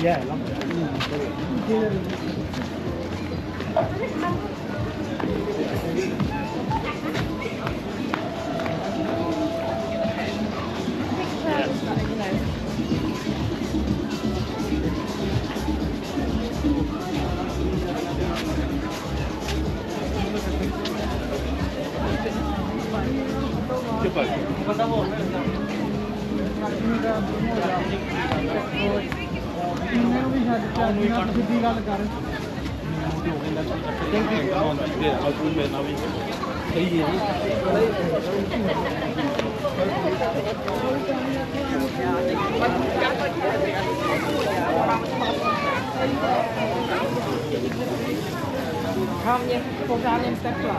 Yeah, long. Hlavně v pořádném stekle.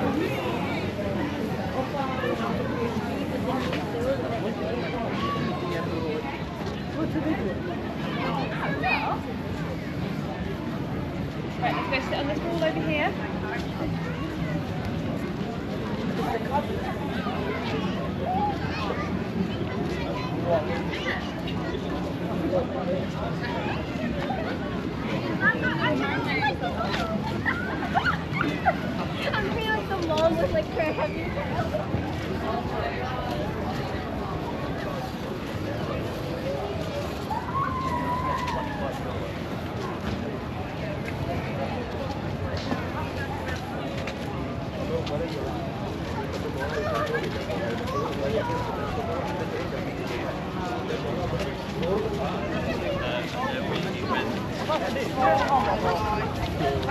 Right, let's go sit on this wall over here. I'm feeling like the mom with like her heavy tail.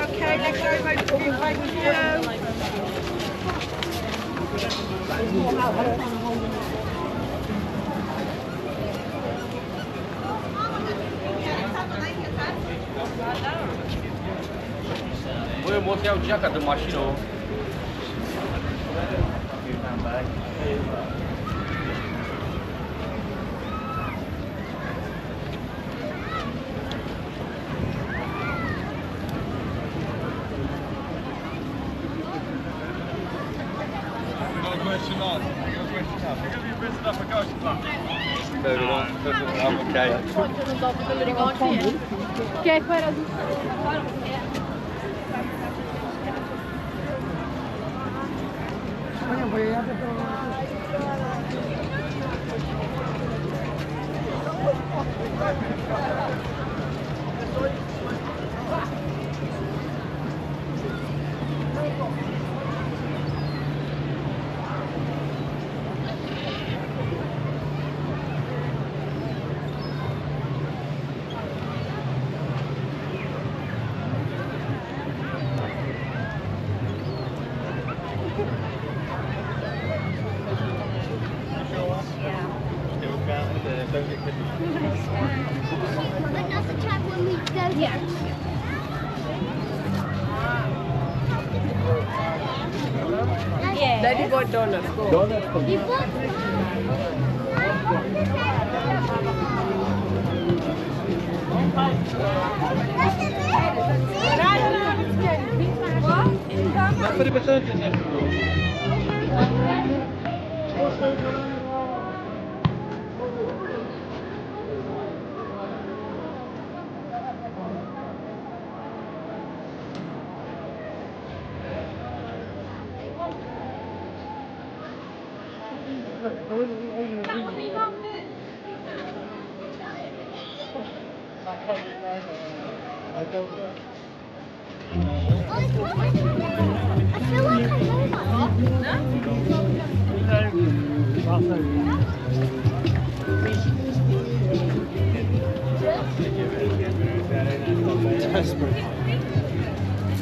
Okay, next over to you. Voi boți iau geaca de mașină. Che poi era Daddy bought donuts. Go. Donuts. I feel like I know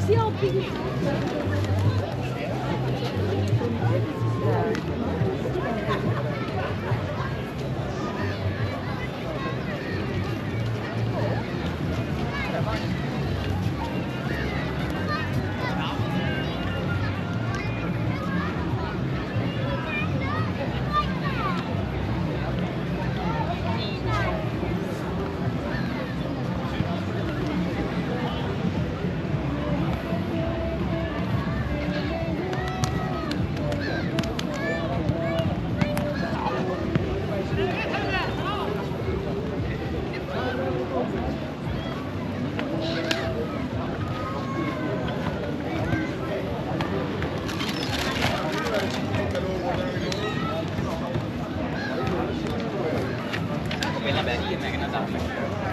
See how big it is? ਪਹਿਲਾਂ ਬਹਿ ਜੀ ਮੈਂ ਕਹਿੰਦਾ 10 minute